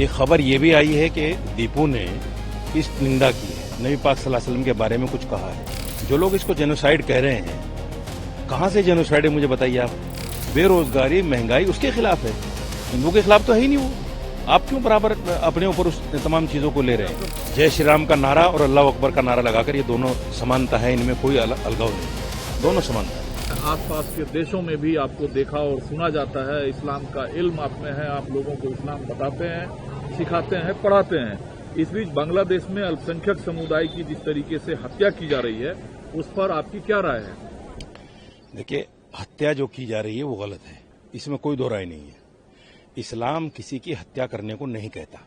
एक खबर ये भी आई है कि दीपू ने इस निंदा की है, नबी पाक सल्लल्लाहु अलैहि वसल्लम के बारे में कुछ कहा है। जो लोग इसको जेनोसाइड कह रहे हैं, कहां से जेनोसाइड है मुझे बताइए आप। बेरोजगारी, महंगाई उसके खिलाफ है, हिंदुओं के खिलाफ तो है ही नहीं वो। आप क्यों बराबर अपने ऊपर उस तमाम चीजों को ले रहे हैं। जय श्री राम का नारा और अल्लाह अकबर का नारा लगाकर ये दोनों समानता है, इनमें कोई अलगाव नहीं, दोनों समानता है। आसपास के देशों में भी आपको देखा और सुना जाता है, इस्लाम का इल्म आप में है, आप लोगों को इस्लाम बताते हैं, सिखाते हैं, पढ़ाते हैं। इस बीच बांग्लादेश में अल्पसंख्यक समुदाय की जिस तरीके से हत्या की जा रही है, उस पर आपकी क्या राय है? देखिए, हत्या जो की जा रही है वो गलत है, इसमें कोई दो राय नहीं है। इस्लाम किसी की हत्या करने को नहीं कहता।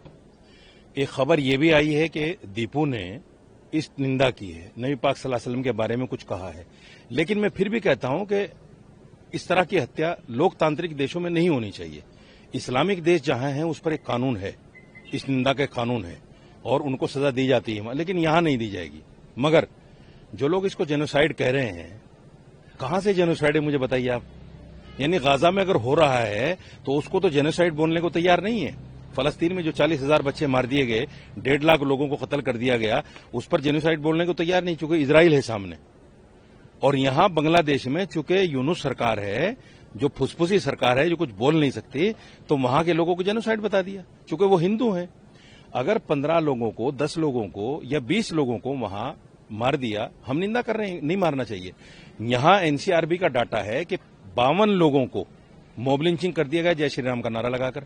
एक खबर ये भी आई है कि दीपू ने इस निंदा की है, नबी पाक सल्लल्लाहु अलैहि वसल्लम के बारे में कुछ कहा है। लेकिन मैं फिर भी कहता हूं कि इस तरह की हत्या लोकतांत्रिक देशों में नहीं होनी चाहिए। इस्लामिक देश जहां हैं उस पर एक कानून है, इस निंदा के कानून है और उनको सजा दी जाती है, लेकिन यहां नहीं दी जाएगी। मगर जो लोग इसको जेनोसाइड कह रहे हैं, कहां से जेनोसाइड है मुझे बताइए आप। यानी गाजा में अगर हो रहा है तो उसको तो जेनोसाइड बोलने को तैयार नहीं है। फलस्तीन में जो 40,000 बच्चे मार दिए गए, 1.5 लाख लोगों को कत्ल कर दिया गया, उस पर जेनोसाइड बोलने को तैयार नहीं, चूंकि इजराइल है सामने। और यहां बांग्लादेश में चूंकि यूनुस सरकार है, जो फुसफुसी सरकार है, जो कुछ बोल नहीं सकती, तो वहां के लोगों को जेनोसाइड बता दिया, चूंकि वो हिंदू हैं। अगर 15 लोगों को, 10 लोगों को या 20 लोगों को वहां मार दिया, हम निंदा कर रहे हैं, नहीं मारना चाहिए। यहां एनसीआरबी का डाटा है कि 52 लोगों को मॉब लिंचिंग कर दिया गया जय श्री राम का नारा लगाकर।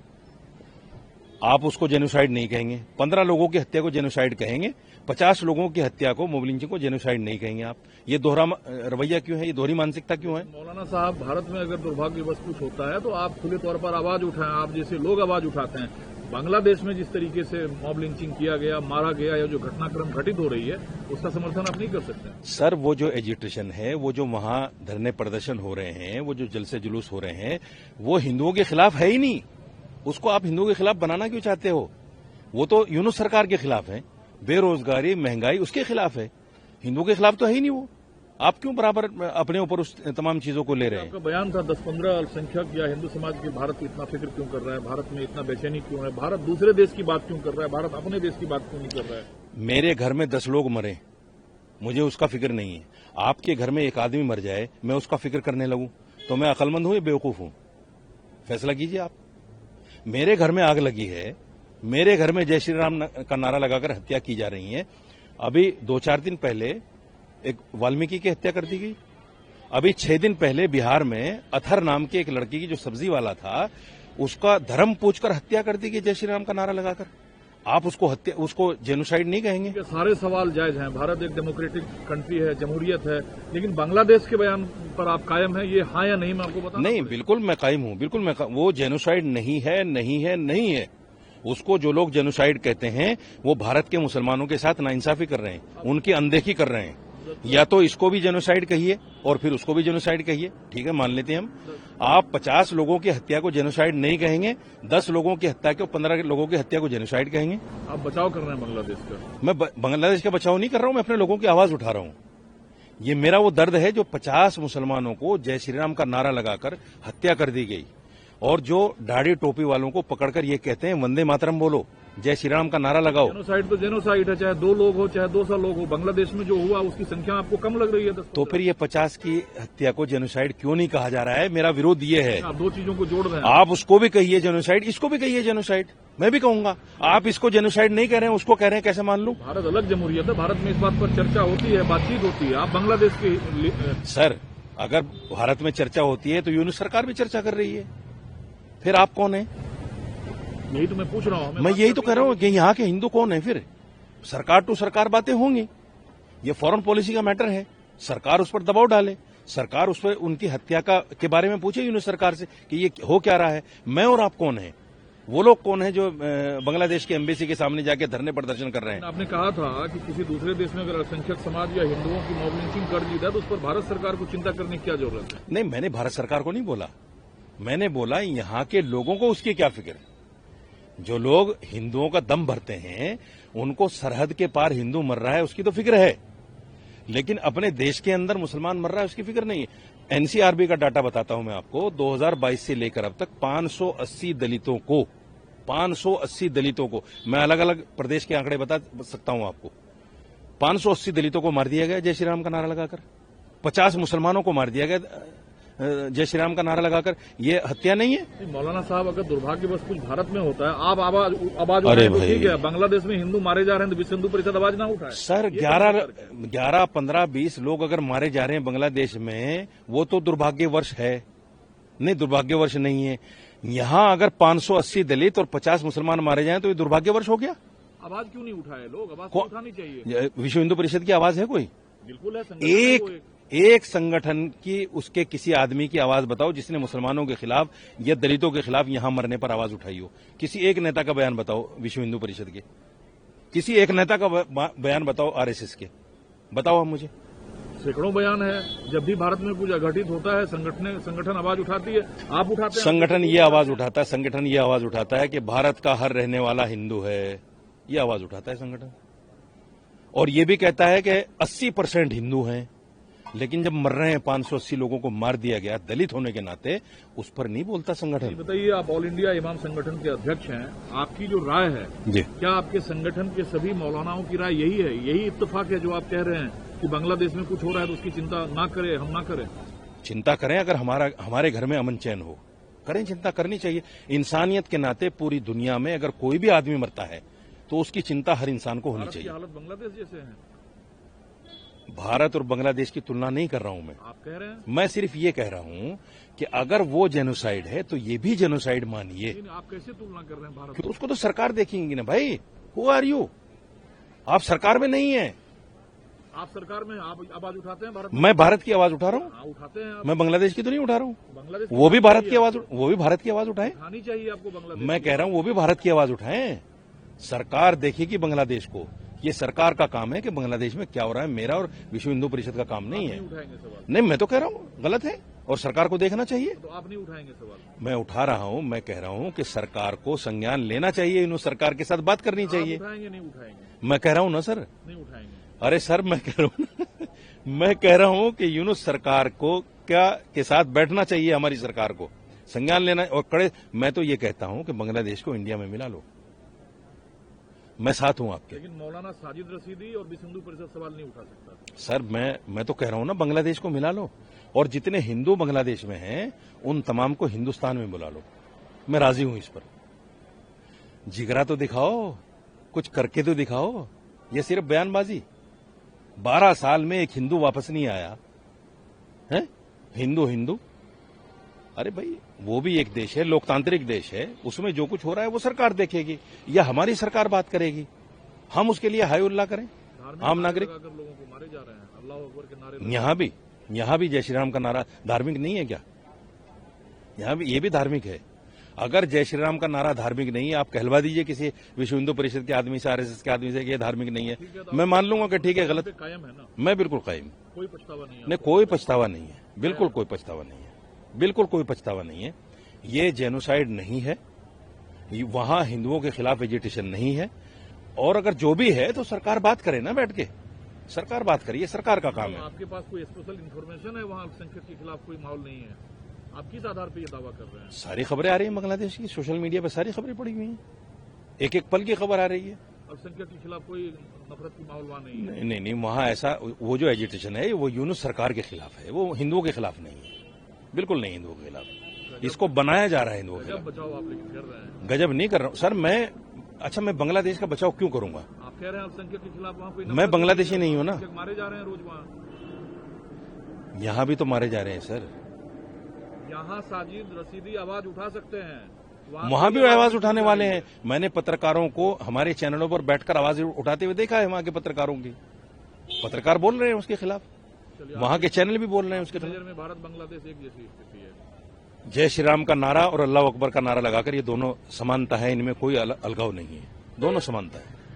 आप उसको जेनोसाइड नहीं कहेंगे। 15 लोगों की हत्या को जेनोसाइड कहेंगे, 50 लोगों की हत्या को, मॉब लिंचिंग को जेनोसाइड नहीं कहेंगे आप। ये दोहरा रवैया क्यों है, ये दोहरी मानसिकता क्यों है? मौलाना साहब, भारत में अगर दुर्भाग्यवश कुछ होता है तो आप खुले तौर पर आवाज उठाएं, आप जैसे लोग आवाज उठाते हैं। बांग्लादेश में जिस तरीके से मॉब लिंचिंग किया गया, मारा गया, या जो घटनाक्रम घटित हो रही है, उसका समर्थन आप नहीं कर सकते? सर, वो जो एजिटेशन है, वो जो वहां धरने प्रदर्शन हो रहे हैं, वो जो जलसे जुलूस हो रहे हैं, वो हिंदुओं के खिलाफ है ही नहीं। उसको आप हिंदुओं के खिलाफ बनाना क्यों चाहते हो? वो तो यूनुस सरकार के खिलाफ है, बेरोजगारी, महंगाई उसके खिलाफ है, हिंदुओं के खिलाफ तो है ही नहीं वो। आप क्यों बराबर अपने ऊपर उस तमाम चीजों को ले रहे हैं? आपका बयान था 10-15 अल्पसंख्यक या हिंदू समाज की भारत इतना फिक्र क्यों कर रहा है, भारत में इतना बेचैनी क्यों है, भारत दूसरे देश की बात क्यों कर रहा है, भारत अपने देश की बात क्यों नहीं कर रहा है? मेरे घर में 10 लोग मरे, मुझे उसका फिक्र नहीं है। आपके घर में एक आदमी मर जाए, मैं उसका फिक्र करने लगूं, तो मैं अक्लमंद हूं या बेवकूफ हूं? फैसला कीजिए आप। मेरे घर में आग लगी है, मेरे घर में जय श्री राम का नारा लगाकर हत्या की जा रही है। अभी 2-4 दिन पहले एक वाल्मीकि की हत्या कर दी गई। अभी 6 दिन पहले बिहार में अथर नाम के एक लड़की की, जो सब्जी वाला था, उसका धर्म पूछकर हत्या कर दी गई जय श्री राम का नारा लगाकर। आप उसको जेनोसाइड नहीं कहेंगे? सारे सवाल जायज हैं। भारत एक डेमोक्रेटिक कंट्री है, जमहूरियत है, लेकिन बांग्लादेश के बयान पर आप कायम है, ये हाँ या नहीं मैं आपको बता? नहीं, बिल्कुल मैं कायम हूं, बिल्कुल मैं वो जेनोसाइड नहीं है, नहीं है, नहीं है। उसको जो लोग जेनोसाइड कहते हैं वो भारत के मुसलमानों के साथ नाइंसाफी कर रहे हैं, उनकी अनदेखी कर रहे हैं। या तो इसको भी जेनोसाइड कहिए और फिर उसको भी जेनोसाइड कहिए, ठीक है, मान लेते हैं हम। आप 50 लोगों की हत्या को जेनोसाइड नहीं कहेंगे, 10 लोगों की हत्या को, 15 लोगों की हत्या को जेनोसाइड कहेंगे। आप बचाव कर रहे हैं बांग्लादेश का? मैं बांग्लादेश का बचाव नहीं कर रहा हूं, मैं अपने लोगों की आवाज उठा रहा हूं। ये मेरा वो दर्द है जो 50 मुसलमानों को जय श्री राम का नारा लगाकर हत्या कर दी गई, और जो दाढ़ी टोपी वालों को पकड़कर ये कहते हैं वंदे मातरम बोलो, जय श्री राम का नारा लगाओ। जेनोसाइड तो जेनोसाइड है, चाहे 2 लोग हो चाहे 200 लोग हो। बांग्लादेश में जो हुआ उसकी संख्या आपको कम लग रही है? तो फिर ये 50 की हत्या को जेनोसाइड क्यों नहीं कहा जा रहा है? मेरा विरोध ये है। आप 2 चीजों को जोड़ रहे हैं। आप उसको भी कहिए जेनोसाइड, इसको भी कहिए जेनोसाइड, मैं भी कहूंगा। आप इसको जेनोसाइड नहीं कह रहे हैं, उसको कह रहे हैं, कैसे मान लूं? भारत अलग जमहूरियत है, भारत में इस बात पर चर्चा होती है, बातचीत होती है। आप बांग्लादेश की सर, अगर भारत में चर्चा होती है तो यूनुस सरकार भी चर्चा कर रही है, फिर आप कौन है? यही तो मैं पूछ रहा हूं। मैं यही तो कह रहा हूं कि यहाँ के हिंदू कौन है? फिर सरकार टू सरकार बातें होंगी, ये फॉरेन पॉलिसी का मैटर है। सरकार उस पर दबाव डाले, सरकार उस पर उनकी हत्या के बारे में पूछे यूनुस सरकार से कि ये हो क्या रहा है। मैं और आप कौन है? वो लोग कौन है जो बांग्लादेश के एम्बेसी के सामने जाके धरने प्रदर्शन कर रहे हैं? आपने कहा था कि किसी दूसरे देश में अगर अल्पसंख्यक समाज या हिंदुओं की मॉब लिंचिंग कर दी जाए तो उस पर भारत सरकार को चिंता करने की क्या जरूरत है? नहीं, मैंने भारत सरकार को नहीं बोला, मैंने बोला यहाँ के लोगों को उसकी क्या फिक्र है। जो लोग हिंदुओं का दम भरते हैं, उनको सरहद के पार हिंदू मर रहा है उसकी तो फिक्र है, लेकिन अपने देश के अंदर मुसलमान मर रहा है उसकी फिक्र नहीं है। एनसीआरबी का डाटा बताता हूं मैं आपको, 2022 से लेकर अब तक 580 दलितों को 580 दलितों को, मैं अलग अलग प्रदेश के आंकड़े बता सकता हूं आपको, 580 दलितों को मार दिया गया जय श्री राम का नारा लगाकर, 50 मुसलमानों को मार दिया गया जय श्री राम का नारा लगाकर। ये हत्या नहीं है? मौलाना साहब, अगर दुर्भाग्यवश कुछ भारत में होता है, आप आवाज अरे उठाएं तो भाई, ठीक है। बांग्लादेश में हिंदू मारे जा रहे हैं तो विश्व हिंदू परिषद आवाज ना उठाए? सर 11, 15, 20 लोग अगर मारे जा रहे हैं बांग्लादेश में, वो तो दुर्भाग्यवश है? नहीं, दुर्भाग्यवश नहीं है। यहां अगर 580 दलित और 50 मुसलमान मारे जाएं तो ये दुर्भाग्यवश हो गया? आवाज क्यों नहीं उठाए लोग? आवाज तो उठानी चाहिए। विश्व हिंदू परिषद की आवाज है कोई? बिल्कुल है। एक संगठन की, उसके किसी आदमी की आवाज बताओ जिसने मुसलमानों के खिलाफ या दलितों के खिलाफ यहां मरने पर आवाज उठाई हो। किसी एक नेता का बयान बताओ विश्व हिंदू परिषद के, किसी एक नेता का बयान बताओ आरएसएस के, बताओ आप मुझे। सैकड़ों बयान है। जब भी भारत में कुछ अघटित होता है, संगठन आवाज उठाती है। आप उठाते हैं? संगठन ये आवाज उठाता है, संगठन ये आवाज उठाता है कि भारत का हर रहने वाला हिंदू है, ये आवाज उठाता है संगठन। और ये भी कहता है कि 80% हिंदू हैं। लेकिन जब मर रहे हैं, 580 लोगों को मार दिया गया दलित होने के नाते, उस पर नहीं बोलता संगठन। बताइए, आप ऑल इंडिया इमाम संगठन के अध्यक्ष हैं, आपकी जो राय है जी, क्या आपके संगठन के सभी मौलानाओं की राय यही है, यही इत्तेफाक है जो आप कह रहे हैं कि बांग्लादेश में कुछ हो रहा है तो उसकी चिंता ना करें, हम ना करें? चिंता करें, अगर हमारे घर में अमन चैन हो, करें, चिंता करनी चाहिए। इंसानियत के नाते पूरी दुनिया में अगर कोई भी आदमी मरता है तो उसकी चिंता हर इंसान को होनी भारत की चाहिए। हालत बांग्लादेश जैसे है? भारत और बांग्लादेश की तुलना नहीं कर रहा हूं मैं। आप कह रहे हैं? मैं सिर्फ ये कह रहा हूं कि अगर वो जेनोसाइड है तो ये भी जेनोसाइड मानिए। आप कैसे तुलना कर रहे हैं भारत? उसको तो सरकार देखेंगी ना भाई। Who are you? आप सरकार में नहीं है। आप सरकार में, आप आवाज उठाते हैं भारत? मैं भारत की आवाज उठा रहा हूं। हाँ, उठाते हैं आप। मैं बांग्लादेश की तो नहीं उठा रहा हूं। बांग्लादेश वो भी भारत की आवाज उठाए। उठानी चाहिए आपको बांग्लादेश। मैं कह रहा हूं वो भी भारत की आवाज उठाएं। सरकार देखेगी बांग्लादेश को। ये सरकार का काम है कि बांग्लादेश में क्या हो रहा है, मेरा और विश्व हिंदू परिषद का काम नहीं है। उठाएंगे सवाल? नहीं, मैं तो कह रहा हूं गलत है और सरकार को देखना चाहिए। तो आप नहीं उठाएंगे सवाल? मैं उठा रहा हूं। मैं कह रहा हूं कि सरकार को संज्ञान लेना चाहिए, इन सरकार के साथ बात करनी चाहिए। उठाएंगे नहीं उठाएंगे? मैं कह रहा हूं ना सर। नहीं उठाएंगे? अरे सर, मैं कह रहा हूं मैं कह रहा हूं कि यूनुस सरकार को क्या के साथ बैठना चाहिए, हमारी सरकार को संज्ञान लेना और कड़े। मैं तो ये कहता हूं कि बांग्लादेश को इंडिया में मिला लो, मैं साथ हूं आपके। लेकिन मौलाना साजिद रशीदी और विश्व हिंदू परिषद सवाल नहीं उठा सकता। सर, मैं तो कह रहा हूं ना, बांग्लादेश को मिला लो और जितने हिंदू बांग्लादेश में हैं उन तमाम को हिंदुस्तान में बुला लो। मैं राजी हूं इस पर। जिगरा तो दिखाओ, कुछ करके तो दिखाओ। ये सिर्फ बयानबाजी। 12 साल में एक हिंदू वापस नहीं आया है। हिंदू अरे भाई, वो भी एक देश है, लोकतांत्रिक देश है, उसमें जो कुछ हो रहा है वो सरकार देखेगी या हमारी सरकार बात करेगी। हम उसके लिए हाय उल्लाह करें, आम नागरिक। लोगों को मारे जा रहे हैं, अल्लाह अकबर के नारे। यहां भी जय श्री राम का नारा धार्मिक नहीं है क्या? यहां भी, ये भी धार्मिक है। अगर जय श्री राम का नारा धार्मिक नहीं है, आप कहलवा दीजिए किसी विश्व हिंदू परिषद के आदमी से, आरएसएस के आदमी से कि ये धार्मिक नहीं है, मैं मान लूंगा कि ठीक है, गलत कायम है ना? मैं बिल्कुल कायम। कोई पछतावा नहीं है? नहीं, कोई पछतावा नहीं है, बिल्कुल कोई पछतावा नहीं है, बिल्कुल कोई पछतावा नहीं है। ये जेनोसाइड नहीं है, वहां हिंदुओं के खिलाफ एजिटेशन नहीं है। और अगर जो भी है तो सरकार बात करे ना, बैठ के सरकार बात करिए, सरकार का काम है। आपके पास कोई स्पेशल इन्फॉर्मेशन है वहां अल्पसंख्यक के खिलाफ कोई माहौल नहीं है? आप किस आधार पर यह दावा कर रहे हैं? सारी खबरें आ रही हैं बांग्लादेश की, सोशल मीडिया पर सारी खबरें पड़ी हुई हैं, एक एक पल की खबर आ रही है। अल्पसंख्यक के खिलाफ कोई नफरत की माहौल वहां नहीं है? नहीं, वहां ऐसा, वो जो एजिटेशन है वो यूनुस सरकार के खिलाफ है, वो हिंदुओं के खिलाफ नहीं है, बिल्कुल नहीं हिंदुओं के खिलाफ। इसको बनाया जा रहा है हिंदुओं के खिलाफ। बचाओ आप लेकिन कर रहे हैं। गजब नहीं कर रहा हूं सर। मैं बांग्लादेश का बचाव क्यों करूंगा? आप कह रहे हैं अल्पसंख्यक के खिलाफ वहां कोई मैं बांग्लादेशी नहीं हूं ना। मारे जा रहे हैं रोज वहां। यहां भी तो मारे जा रहे हैं सर। यहाँ साजिद रशीदी आवाज उठा सकते हैं, वहां भी आवाज उठाने वाले हैं। मैंने पत्रकारों को हमारे चैनलों पर बैठकर आवाज उठाते हुए देखा है, वहां के पत्रकारों की। पत्रकार बोल रहे हैं उसके खिलाफ, वहां के चैनल भी बोल रहे हैं उसके खिलाफ। नजर में भारत बांग्लादेश एक जैसी स्थिति है। जय श्री राम का नारा और अल्लाह अकबर का नारा लगाकर ये दोनों समानता है, इनमें कोई अलगाव नहीं है, दोनों समानता है।